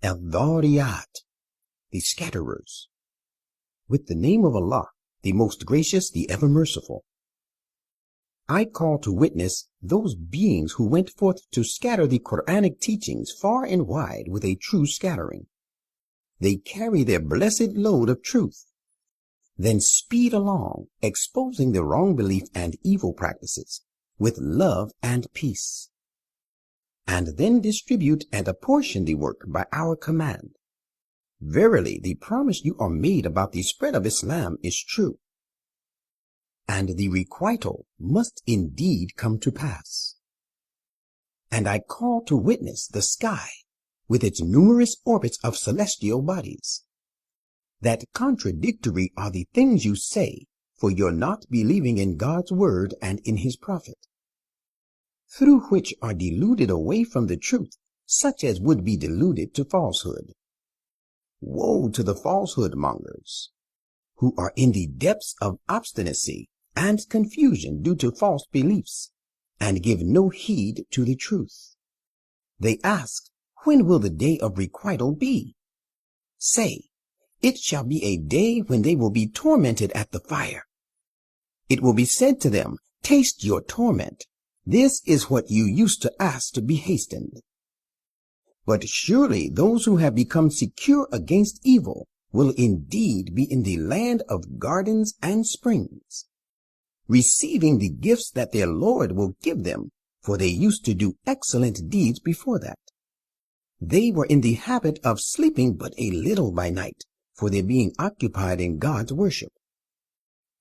dhariyat, the scatterers. With the name of Allah, the most gracious, the ever merciful. I call to witness those beings who went forth to scatter the Quranic teachings far and wide with a true scattering. They carry their blessed load of truth, then speed along, exposing the wrong belief and evil practices with love and peace, and then distribute and apportion the work by our command. Verily, the promise you are made about the spread of Islam is true, and the requital must indeed come to pass. And I call to witness the sky with its numerous orbits of celestial bodies, that contradictory are the things you say for your not believing in God's word and in his prophet, through which are deluded away from the truth such as would be deluded to falsehood. Woe to the falsehood mongers, who are in the depths of obstinacy and confusion due to false beliefs, and give no heed to the truth. They ask, when will the day of requital be? Say, it shall be a day when they will be tormented at the fire. It will be said to them, taste your torment. This is what you used to ask to be hastened. But surely those who have become secure against evil will indeed be in the land of gardens and springs, receiving the gifts that their Lord will give them, for they used to do excellent deeds before that. They were in the habit of sleeping but a little by night, for their being occupied in God's worship.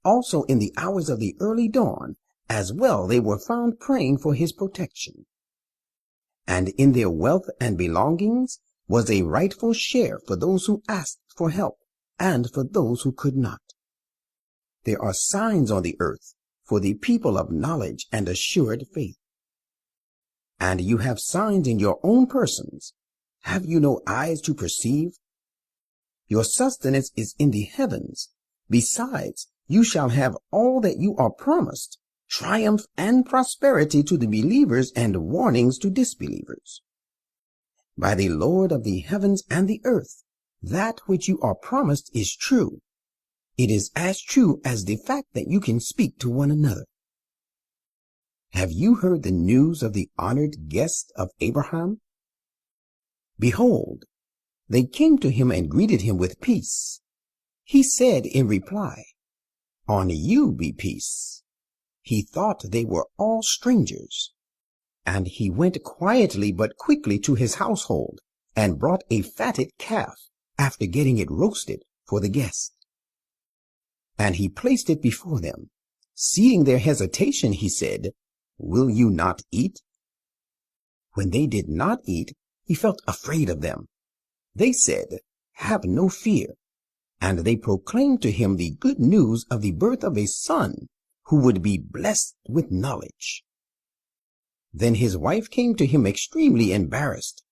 Also in the hours of the early dawn, as well they were found praying for his protection. And in their wealth and belongings was a rightful share for those who asked for help and for those who could not. There are signs on the earth for the people of knowledge and assured faith. And you have signs in your own persons. Have you no eyes to perceive? Your sustenance is in the heavens. Besides, you shall have all that you are promised, triumph and prosperity to the believers and warnings to disbelievers. By the Lord of the heavens and the earth, that which you are promised is true. It is as true as the fact that you can speak to one another. Have you heard the news of the honored guest of Abraham? Behold, they came to him and greeted him with peace. He said in reply, on you be peace. He thought they were all strangers, and he went quietly but quickly to his household and brought a fatted calf after getting it roasted for the guest. And he placed it before them. Seeing their hesitation, he said, will you not eat? When they did not eat, he felt afraid of them. They said, have no fear. And they proclaimed to him the good news of the birth of a son who would be blessed with knowledge. Then his wife came to him extremely embarrassed.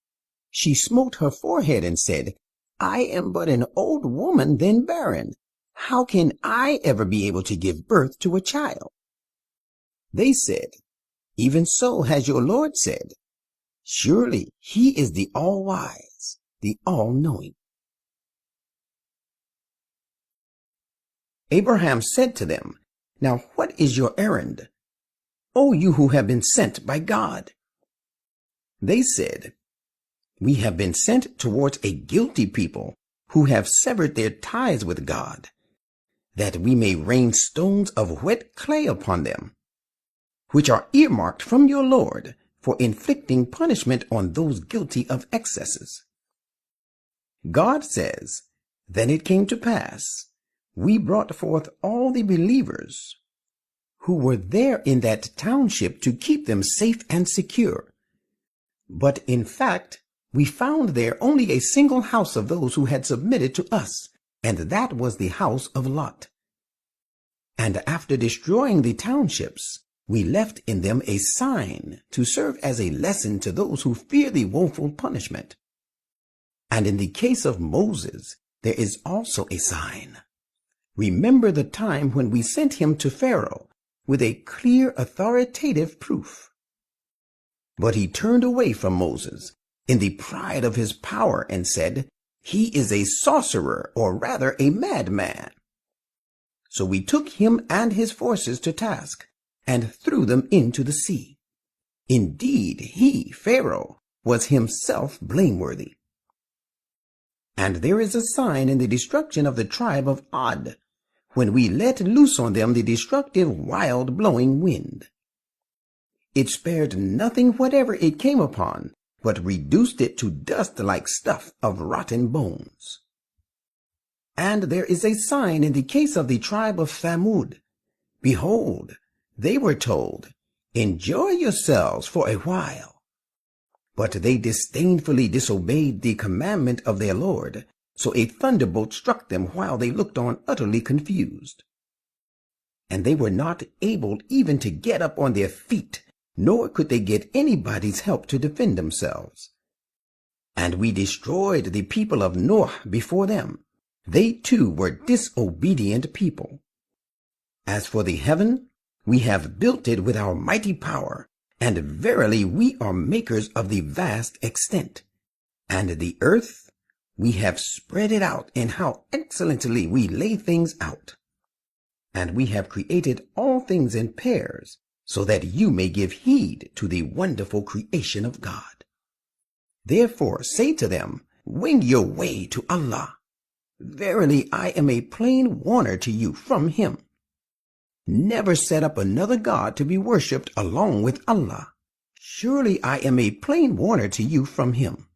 She smote her forehead and said, I am but an old woman, then barren. How can I ever be able to give birth to a child? They said, even so has your Lord said. Surely he is the all-wise, the all-knowing. Abraham said to them, now what is your errand, O you who have been sent by God? They said, we have been sent towards a guilty people who have severed their ties with God, that we may rain stones of wet clay upon them, which are earmarked from your Lord for inflicting punishment on those guilty of excesses. God says, then it came to pass, we brought forth all the believers who were there in that township to keep them safe and secure. But in fact, we found there only a single house of those who had submitted to us, and that was the house of Lot. And after destroying the townships, we left in them a sign to serve as a lesson to those who fear the woeful punishment. And in the case of Moses, there is also a sign. Remember the time when we sent him to Pharaoh with a clear authoritative proof. But he turned away from Moses in the pride of his power and said, "He is a sorcerer, or rather a madman." So we took him and his forces to task and threw them into the sea. Indeed, he, Pharaoh, was himself blameworthy. And there is a sign in the destruction of the tribe of Ad, when we let loose on them the destructive wild blowing wind. It spared nothing whatever it came upon, but reduced it to dust like stuff of rotten bones. And there is a sign in the case of the tribe of Thamud. Behold, they were told, "Enjoy yourselves for a while." But they disdainfully disobeyed the commandment of their Lord, so a thunderbolt struck them while they looked on utterly confused. And they were not able even to get up on their feet, nor could they get anybody's help to defend themselves. And we destroyed the people of Noah before them. They too were disobedient people. As for the heaven, we have built it with our mighty power, and verily we are makers of the vast extent. And the earth, we have spread it out, and how excellently we lay things out. And we have created all things in pairs, so that you may give heed to the wonderful creation of God. Therefore say to them, "Wing your way to Allah. Verily I am a plain warner to you from him. Never set up another God to be worshipped along with Allah. Surely I am a plain warner to you from him."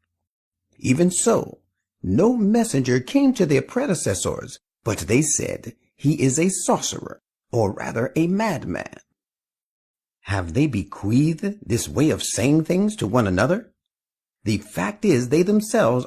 Even so, no messenger came to their predecessors, but they said, "He is a sorcerer, or rather a madman." Have they bequeathed this way of saying things to one another? The fact is, they themselves